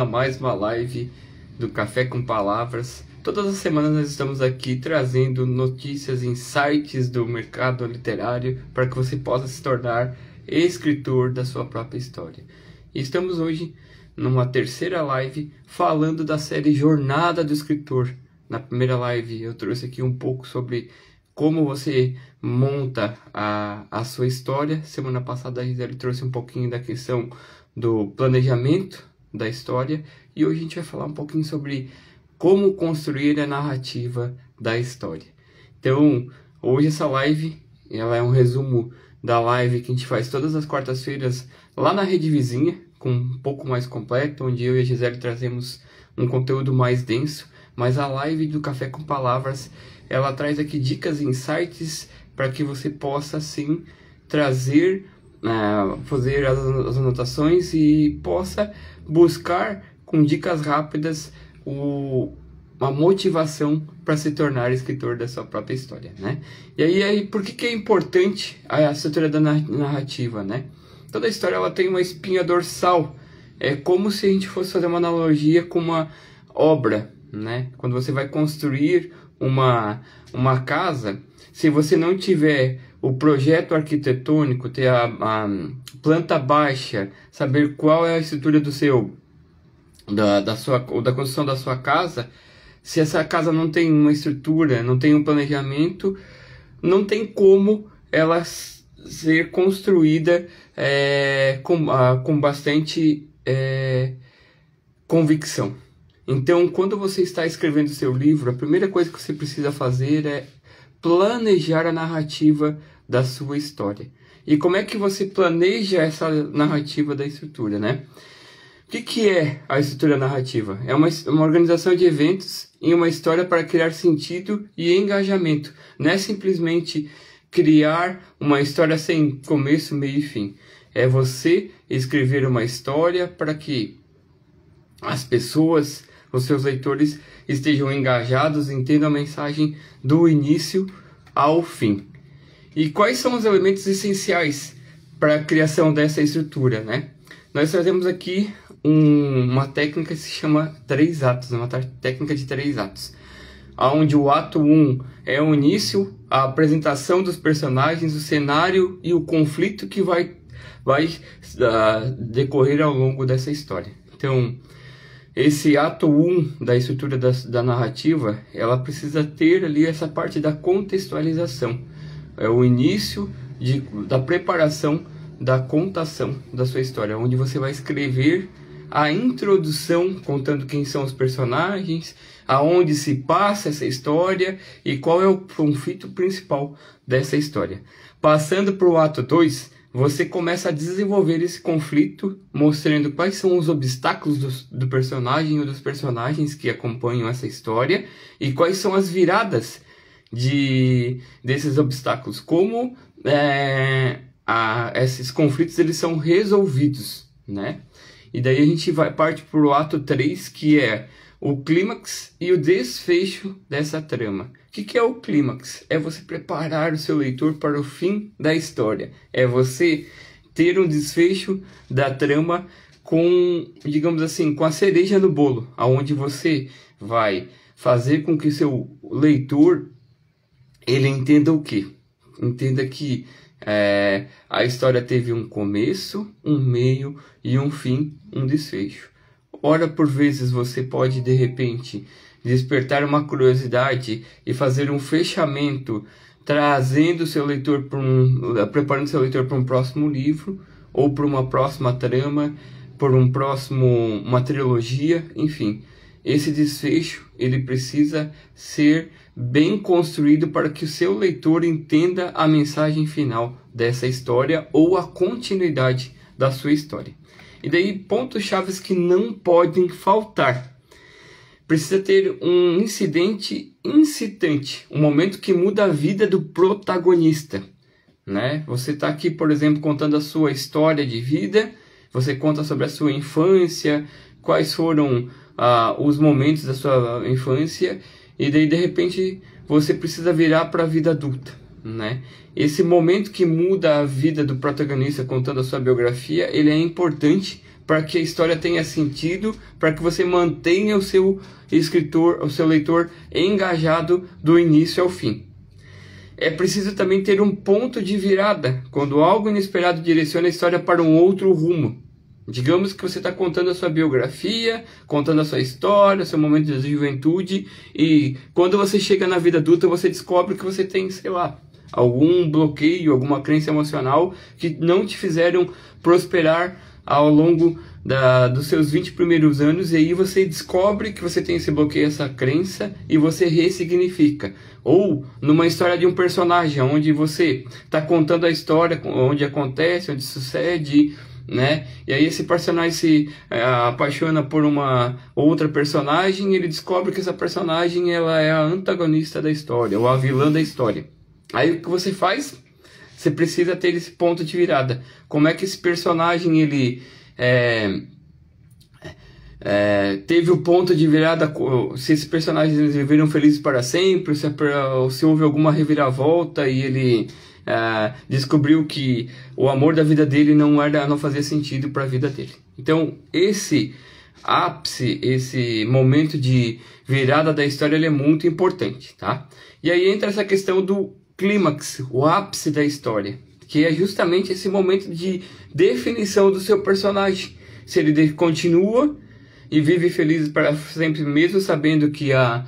A mais uma live do Café com Palavras. Todas as semanas nós estamos aqui trazendo notícias, insights do mercado literário para que você possa se tornar escritor da sua própria história. E estamos hoje numa terceira live falando da série Jornada do Escritor. Na primeira live eu trouxe aqui um pouco sobre como você monta a sua história. Semana passada a Gisele trouxe um pouquinho da questão do planejamento da história, e hoje a gente vai falar um pouquinho sobre como construir a narrativa da história. Então, hoje essa live, ela é um resumo da live que a gente faz todas as quartas-feiras lá na Rede Vizinha, com um pouco mais completo, onde eu e a Gisele trazemos um conteúdo mais denso, mas a live do Café com Palavras, ela traz aqui dicas e insights para que você possa, sim, trazer, fazer as anotações e possa buscar com dicas rápidas uma motivação para se tornar escritor da sua própria história, né? E aí por que é importante a estrutura da narrativa, né? Toda história ela tem uma espinha dorsal. É como se a gente fosse fazer uma analogia com uma obra, né? Quando você vai construir uma casa, se você não tiver o projeto arquitetônico, ter a planta baixa, saber qual é a estrutura da construção da sua casa, se essa casa não tem uma estrutura, não tem um planejamento, não tem como ela ser construída com bastante convicção. Então, quando você está escrevendo seu livro, a primeira coisa que você precisa fazer é planejar a narrativa da sua história. E como é que você planeja essa narrativa da estrutura, né? O que é a estrutura narrativa? É uma organização de eventos em uma história para criar sentido e engajamento. Não é simplesmente criar uma história sem começo, meio e fim. É você escrever uma história para que as pessoas, os seus leitores, estejam engajados, entendam a mensagem do início ao fim. E quais são os elementos essenciais para a criação dessa estrutura, né? Nós trazemos aqui uma técnica que se chama 3 atos, uma técnica de 3 atos, onde o ato 1 é o início, a apresentação dos personagens, o cenário e o conflito que vai decorrer ao longo dessa história. Então, esse ato 1 da estrutura da narrativa, ela precisa ter ali essa parte da contextualização. É o início da preparação da contação da sua história, onde você vai escrever a introdução, contando quem são os personagens, aonde se passa essa história e qual é o conflito principal dessa história. Passando para o ato 2, você começa a desenvolver esse conflito, mostrando quais são os obstáculos do personagem ou dos personagens que acompanham essa história e quais são as viradas desses obstáculos, como esses conflitos eles são resolvidos, né? E daí a gente parte para o ato 3, que é o clímax e o desfecho dessa trama. O que é o clímax? É você preparar o seu leitor para o fim da história. É você ter um desfecho da trama com, digamos assim, com a cereja no bolo, aonde você vai fazer com que o seu leitor ele entenda o quê? Entenda que a história teve um começo, um meio e um fim, um desfecho. Ora, por vezes, você pode, de repente, despertar uma curiosidade e fazer um fechamento, trazendo seu leitor preparando seu leitor para um próximo livro, ou para uma próxima trama, por uma trilogia, enfim. Esse desfecho, ele precisa ser bem construído para que o seu leitor entenda a mensagem final dessa história ou a continuidade da sua história. E daí, pontos-chave que não podem faltar. Precisa ter um incidente incitante, um momento que muda a vida do protagonista, né? Você está aqui, por exemplo, contando a sua história de vida, você conta sobre a sua infância, quais foram os momentos da sua infância, e daí, de repente, você precisa virar para a vida adulta, né? Esse momento que muda a vida do protagonista contando a sua biografia, ele é importante para que a história tenha sentido, para que você mantenha o seu escritor, o seu leitor engajado do início ao fim. É preciso também ter um ponto de virada, quando algo inesperado direciona a história para um outro rumo. Digamos que você está contando a sua biografia, contando a sua história, seu momento de juventude, e quando você chega na vida adulta, você descobre que você tem, sei lá, algum bloqueio, alguma crença emocional que não te fizeram prosperar ao longo dos seus 20 primeiros anos, e aí você descobre que você tem esse bloqueio, essa crença, e você ressignifica. Ou numa história de um personagem, onde você está contando a história, onde acontece, onde sucede, né? E aí esse personagem se apaixona por uma outra personagem, e ele descobre que essa personagem ela é a antagonista da história, ou a vilã da história. Aí o que você faz? Você precisa ter esse ponto de virada. Como é que esse personagem ele teve o ponto de virada? Se esses personagens eles viveram felizes para sempre, se houve alguma reviravolta e ele descobriu que o amor da vida dele não fazia sentido para a vida dele. Então esse ápice, esse momento de virada da história, ele é muito importante, tá? E aí entra essa questão do clímax, o ápice da história, que é justamente esse momento de definição do seu personagem. Se ele continua e vive feliz para sempre, mesmo sabendo que a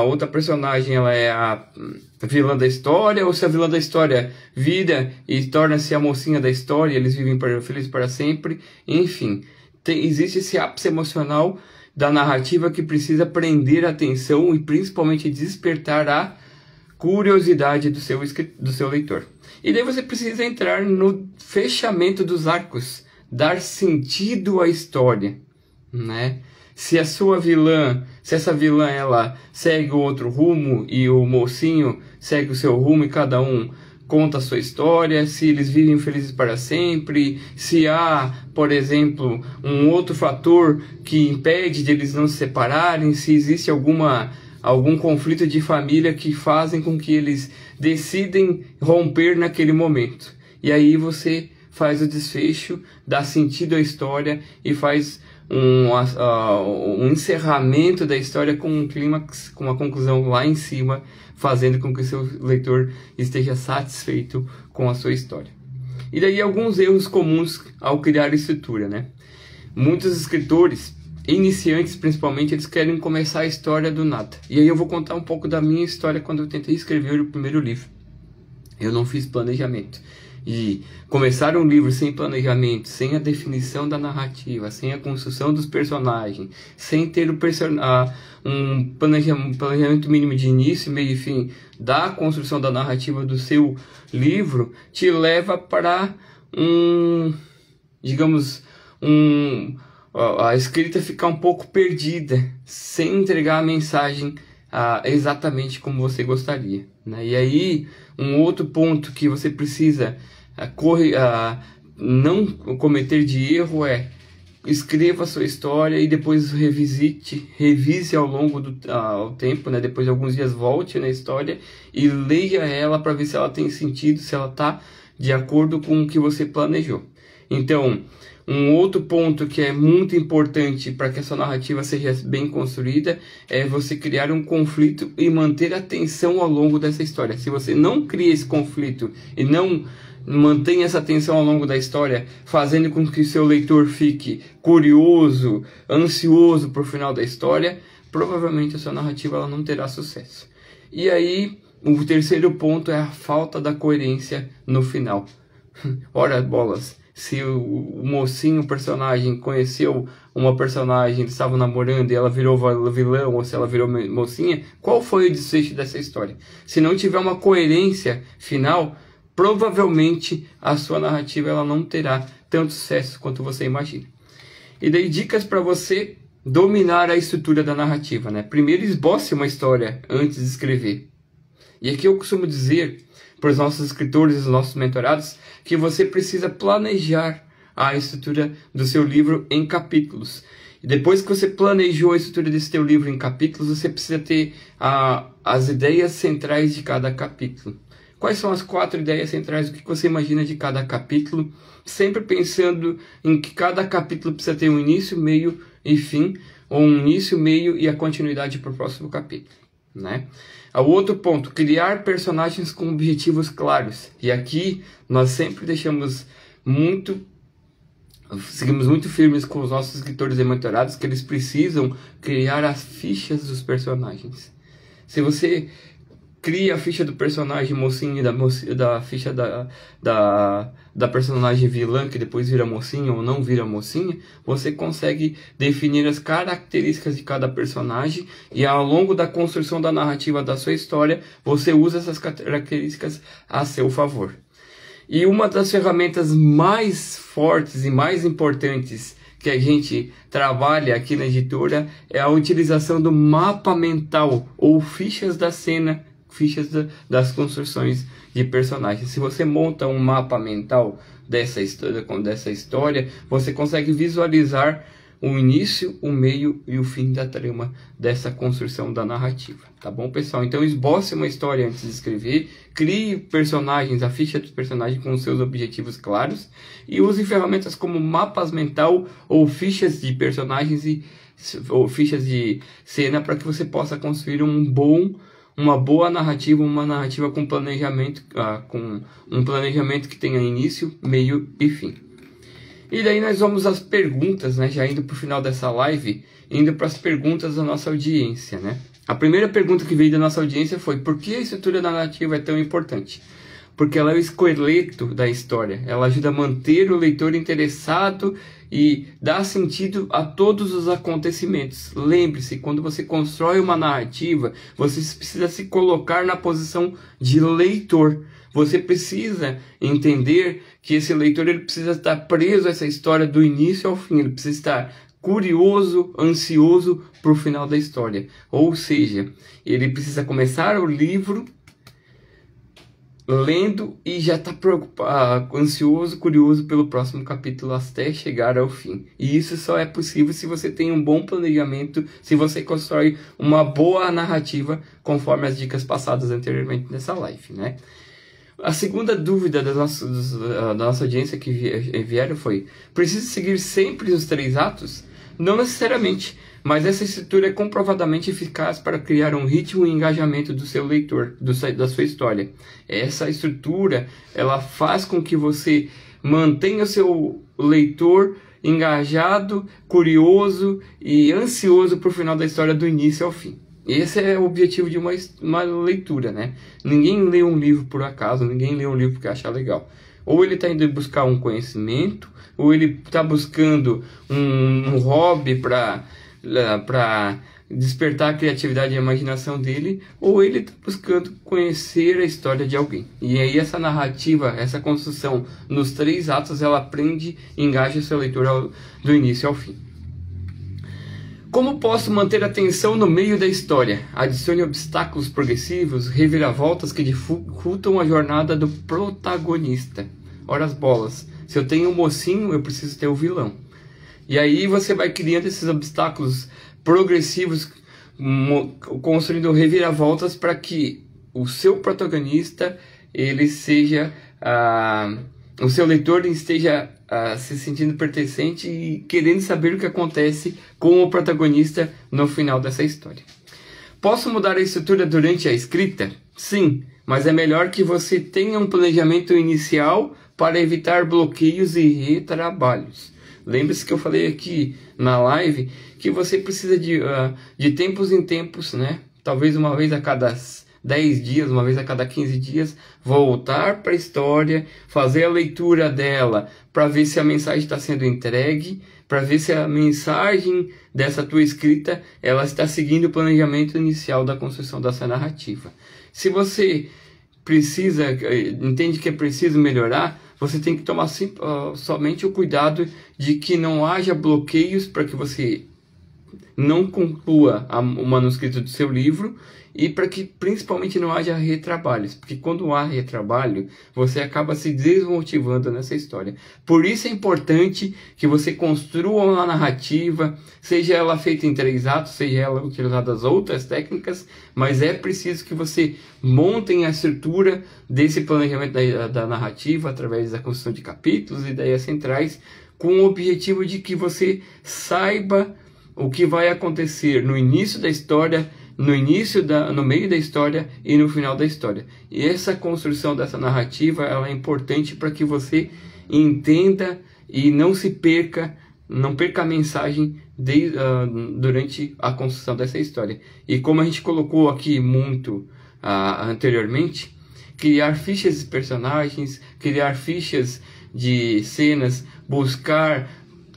outra personagem ela é a vilã da história, ou se a vilã da história vira e torna-se a mocinha da história, eles vivem felizes para sempre. Enfim, existe esse ápice emocional da narrativa que precisa prender a atenção e principalmente despertar a curiosidade do seu leitor. E daí você precisa entrar no fechamento dos arcos, dar sentido à história, né? Se essa vilã ela segue o outro rumo e o mocinho segue o seu rumo e cada um conta a sua história, se eles vivem felizes para sempre, se há, por exemplo, um outro fator que impede de eles não se separarem, se existe algum conflito de família que fazem com que eles decidem romper naquele momento. E aí você faz o desfecho, dá sentido à história e faz um encerramento da história com um clímax, com uma conclusão lá em cima, fazendo com que o seu leitor esteja satisfeito com a sua história. E daí alguns erros comuns ao criar estrutura, né? Muitos escritores iniciantes, principalmente, eles querem começar a história do nada. E aí eu vou contar um pouco da minha história quando eu tentei escrever o primeiro livro. Eu não fiz planejamento. E começar um livro sem planejamento, sem a definição da narrativa, sem a construção dos personagens, sem ter um planejamento mínimo de início, meio e fim da construção da narrativa do seu livro, te leva para a escrita ficar um pouco perdida, sem entregar a mensagem exatamente como você gostaria, né? E aí, um outro ponto que você precisa não cometer de erro é: escreva a sua história e depois revise ao longo do tempo, né? Depois de alguns dias volte na história e leia ela para ver se ela tem sentido, se ela está de acordo com o que você planejou. Então, um outro ponto que é muito importante para que a sua narrativa seja bem construída é você criar um conflito e manter a atenção ao longo dessa história. Se você não cria esse conflito e não mantém essa atenção ao longo da história, fazendo com que o seu leitor fique curioso, ansioso por final da história, provavelmente a sua narrativa ela não terá sucesso. E aí, o terceiro ponto é a falta da coerência no final. Ora bolas, se o mocinho, o personagem, conheceu uma personagem, eles estavam namorando e ela virou vilão, ou se ela virou mocinha, qual foi o desfecho dessa história? Se não tiver uma coerência final, provavelmente a sua narrativa ela não terá tanto sucesso quanto você imagina. E daí dicas para você dominar a estrutura da narrativa, né? Primeiro, esboce uma história antes de escrever. E aqui eu costumo dizer para os nossos escritores e os nossos mentorados que você precisa planejar a estrutura do seu livro em capítulos. E depois que você planejou a estrutura desse teu livro em capítulos, você precisa ter as ideias centrais de cada capítulo. quais são as 4 ideias centrais, o que você imagina de cada capítulo, sempre pensando em que cada capítulo precisa ter um início, meio e fim, ou um início, meio e a continuidade para o próximo capítulo, né? O outro ponto, criar personagens com objetivos claros. E aqui nós sempre seguimos muito firmes com os nossos escritores e mentorados, que eles precisam criar as fichas dos personagens. Se você cria a ficha do personagem mocinho e da ficha da personagem vilã, que depois vira mocinha ou não vira mocinha, você consegue definir as características de cada personagem e ao longo da construção da narrativa da sua história, você usa essas características a seu favor. E uma das ferramentas mais fortes e mais importantes que a gente trabalha aqui na editora é a utilização do mapa mental ou fichas da cena, fichas das construções de personagens. Se você monta um mapa mental dessa história, você consegue visualizar o início, o meio e o fim da trama dessa construção da narrativa. Tá bom, pessoal? Então esboce uma história antes de escrever, crie personagens, a ficha dos personagens com seus objetivos claros e use ferramentas como mapas mental ou fichas de personagens ou fichas de cena para que você possa construir uma boa narrativa, uma narrativa com planejamento, com um planejamento que tenha início, meio e fim. E daí nós vamos às perguntas, né? Já indo para o final dessa live, indo para as perguntas da nossa audiência, né? A primeira pergunta que veio da nossa audiência foi: por que a estrutura da narrativa é tão importante? Porque ela é o esqueleto da história, ela ajuda a manter o leitor interessado e dá sentido a todos os acontecimentos. Lembre-se, quando você constrói uma narrativa, você precisa se colocar na posição de leitor. Você precisa entender que esse leitor ele precisa estar preso a essa história do início ao fim, ele precisa estar curioso, ansioso para o final da história. Ou seja, ele precisa começar o livro lendo e já está preocupado, ansioso, curioso pelo próximo capítulo até chegar ao fim. E isso só é possível se você tem um bom planejamento, se você constrói uma boa narrativa, conforme as dicas passadas anteriormente nessa live, né? A segunda dúvida da nossa audiência que vieram foi: precisa seguir sempre os 3 atos? Não necessariamente, mas essa estrutura é comprovadamente eficaz para criar um ritmo e engajamento do seu leitor, da sua história. Essa estrutura, ela faz com que você mantenha o seu leitor engajado, curioso e ansioso para o final da história do início ao fim. Esse é o objetivo de uma leitura, né? Ninguém lê um livro por acaso, ninguém lê um livro porque acha legal. Ou ele está indo buscar um conhecimento, ou ele está buscando um hobby para despertar a criatividade e a imaginação dele, ou ele está buscando conhecer a história de alguém. E aí essa narrativa, essa construção nos 3 atos, ela prende e engaja o seu leitor do início ao fim. Como posso manter a atenção no meio da história? Adicione obstáculos progressivos, reviravoltas que dificultam a jornada do protagonista. Ora as bolas, se eu tenho um mocinho, eu preciso ter o vilão. E aí você vai criando esses obstáculos progressivos, construindo reviravoltas para que o seu protagonista, ele seja... o seu leitor esteja se sentindo pertencente e querendo saber o que acontece com o protagonista no final dessa história. Posso mudar a estrutura durante a escrita? Sim, mas é melhor que você tenha um planejamento inicial para evitar bloqueios e retrabalhos. Lembre-se que eu falei aqui na live que você precisa de tempos em tempos, né? Talvez uma vez a cada 10 dias, uma vez a cada 15 dias, voltar para a história, fazer a leitura dela para ver se a mensagem está sendo entregue, para ver se a mensagem dessa tua escrita ela está seguindo o planejamento inicial da construção dessa narrativa. Se você entende que é preciso melhorar, você tem que tomar somente o cuidado de que não haja bloqueios para que você não conclua o manuscrito do seu livro e para que principalmente não haja retrabalhos, porque quando há retrabalho, você acaba se desmotivando nessa história. Por isso é importante que você construa uma narrativa, seja ela feita em 3 atos, seja ela utilizada as outras técnicas, mas é preciso que você monte a estrutura desse planejamento da narrativa através da construção de capítulos e ideias centrais, com o objetivo de que você saiba o que vai acontecer no início da história, no meio da história e no final da história. E essa construção dessa narrativa, ela é importante para que você entenda e não se perca, não perca a mensagem durante a construção dessa história. E como a gente colocou aqui muito anteriormente, criar fichas de personagens, criar fichas de cenas, buscar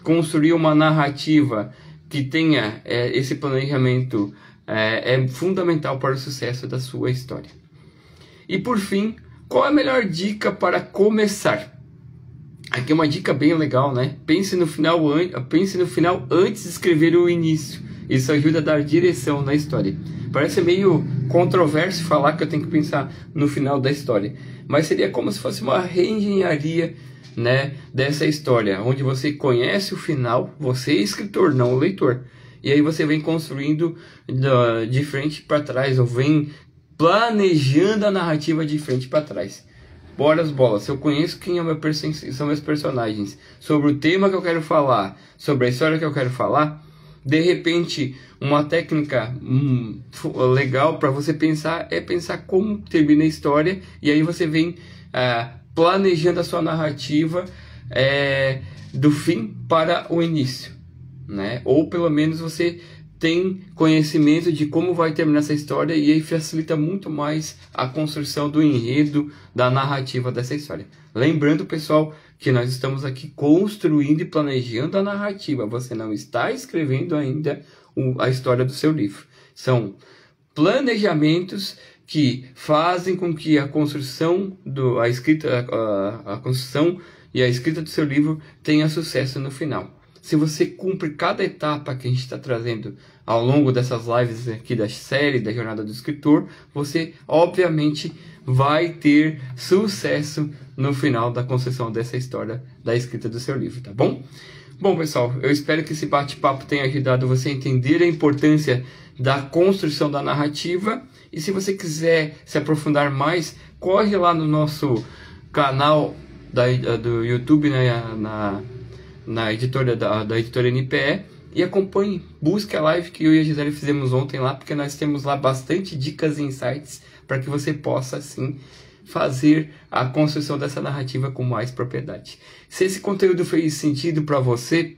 construir uma narrativa que tenha esse planejamento é fundamental para o sucesso da sua história. E por fim, qual é a melhor dica para começar? Aqui é uma dica bem legal, né? Pense no final antes de escrever o início. Isso ajuda a dar direção na história. Parece meio controverso falar que eu tenho que pensar no final da história, mas seria como se fosse uma reengenharia, né, dessa história, onde você conhece o final, você é escritor, não o leitor. E aí você vem construindo de frente para trás, ou vem planejando a narrativa de frente para trás. Bora as bolas, se eu conheço quem são meus personagens, sobre o tema que eu quero falar, sobre a história que eu quero falar, de repente uma técnica legal para você pensar é pensar como termina a história, e aí você vem planejando a sua narrativa do fim para o início, né? Ou pelo menos você tem conhecimento de como vai terminar essa história, e aí facilita muito mais a construção do enredo, da narrativa dessa história. Lembrando, pessoal, que nós estamos aqui construindo e planejando a narrativa. Você não está escrevendo ainda a história do seu livro. São planejamentos que fazem com que a construção a construção e a escrita do seu livro tenha sucesso no final. Se você cumpre cada etapa que a gente está trazendo ao longo dessas lives aqui da série da Jornada do Escritor, você obviamente vai ter sucesso no final da construção dessa história da escrita do seu livro, tá bom? Bom, pessoal, eu espero que esse bate-papo tenha ajudado você a entender a importância da construção da narrativa. E se você quiser se aprofundar mais, corre lá no nosso canal do YouTube, né, na editora da editora NPE, e acompanhe, busque a live que eu e a Gisele fizemos ontem lá, porque nós temos lá bastante dicas e insights para que você possa, assim, fazer a construção dessa narrativa com mais propriedade. Se esse conteúdo fez sentido para você,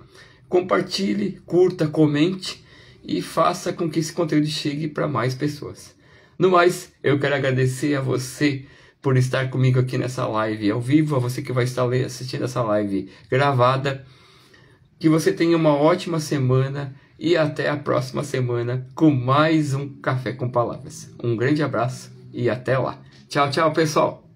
compartilhe, curta, comente e faça com que esse conteúdo chegue para mais pessoas. No mais, eu quero agradecer a você por estar comigo aqui nessa live ao vivo, a você que vai estar assistindo essa live gravada. Que você tenha uma ótima semana e até a próxima semana com mais um Café com Palavras. Um grande abraço e até lá. Tchau, tchau, pessoal!